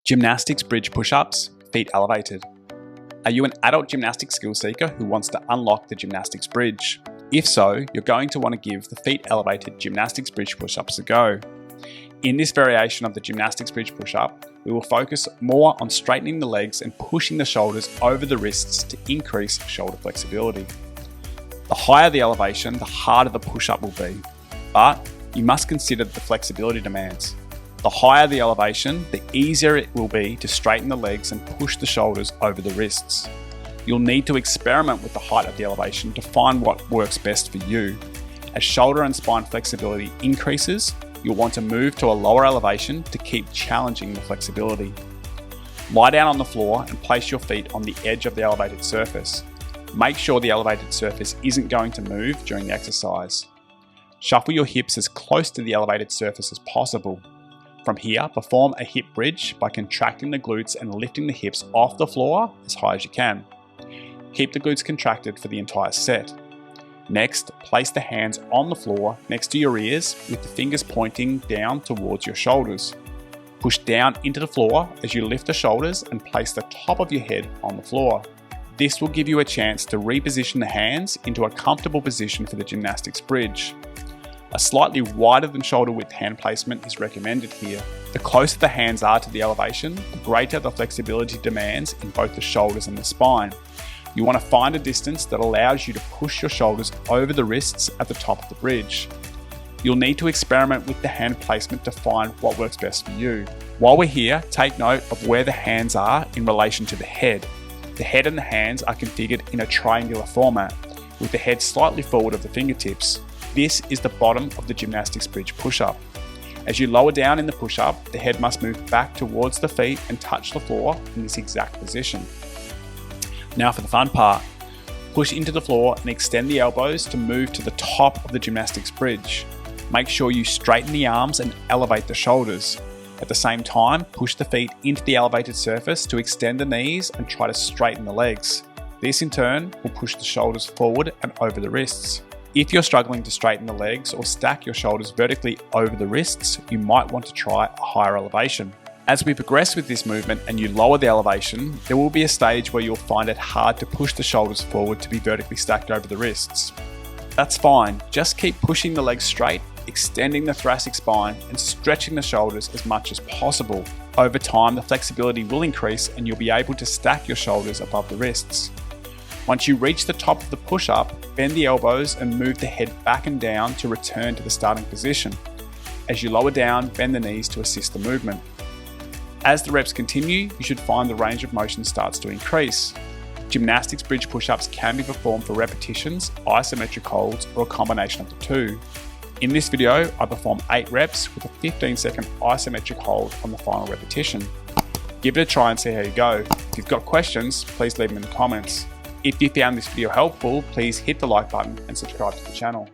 Gymnastics bridge push-ups, feet elevated. Are you an adult gymnastics skill seeker who wants to unlock the gymnastics bridge? If so, you're going to want to give the feet elevated gymnastics bridge push-ups a go. In this variation of the gymnastics bridge push-up, we will focus more on straightening the legs and pushing the shoulders over the wrists to increase shoulder flexibility. The higher the elevation, the harder the push-up will be, but you must consider the flexibility demands. The higher the elevation, the easier it will be to straighten the legs and push the shoulders over the wrists. You'll need to experiment with the height of the elevation to find what works best for you. As shoulder and spine flexibility increases, you'll want to move to a lower elevation to keep challenging the flexibility. Lie down on the floor and place your feet on the edge of the elevated surface. Make sure the elevated surface isn't going to move during the exercise. Shuffle your hips as close to the elevated surface as possible. From here, perform a hip bridge by contracting the glutes and lifting the hips off the floor as high as you can. Keep the glutes contracted for the entire set. Next, place the hands on the floor next to your ears with the fingers pointing down towards your shoulders. Push down into the floor as you lift the shoulders and place the top of your head on the floor. This will give you a chance to reposition the hands into a comfortable position for the gymnastics bridge. A slightly wider than shoulder width hand placement is recommended here. The closer the hands are to the elevation, the greater the flexibility demands in both the shoulders and the spine. You want to find a distance that allows you to push your shoulders over the wrists at the top of the bridge. You'll need to experiment with the hand placement to find what works best for you. While we're here, take note of where the hands are in relation to the head. The head and the hands are configured in a triangular format, with the head slightly forward of the fingertips. This is the bottom of the gymnastics bridge push-up. As you lower down in the push-up, the head must move back towards the feet and touch the floor in this exact position. Now for the fun part. Push into the floor and extend the elbows to move to the top of the gymnastics bridge. Make sure you straighten the arms and elevate the shoulders. At the same time, push the feet into the elevated surface to extend the knees and try to straighten the legs. This in turn will push the shoulders forward and over the wrists. If you're struggling to straighten the legs or stack your shoulders vertically over the wrists, you might want to try a higher elevation. As we progress with this movement and you lower the elevation, there will be a stage where you'll find it hard to push the shoulders forward to be vertically stacked over the wrists. That's fine, just keep pushing the legs straight, extending the thoracic spine and stretching the shoulders as much as possible. Over time, the flexibility will increase and you'll be able to stack your shoulders above the wrists. Once you reach the top of the push-up, bend the elbows and move the head back and down to return to the starting position. As you lower down, bend the knees to assist the movement. As the reps continue, you should find the range of motion starts to increase. Gymnastics bridge push-ups can be performed for repetitions, isometric holds, or a combination of the two. In this video, I perform 8 reps with a 15-second isometric hold on the final repetition. Give it a try and see how you go. If you've got questions, please leave them in the comments. If you found this video helpful, please hit the like button and subscribe to the channel.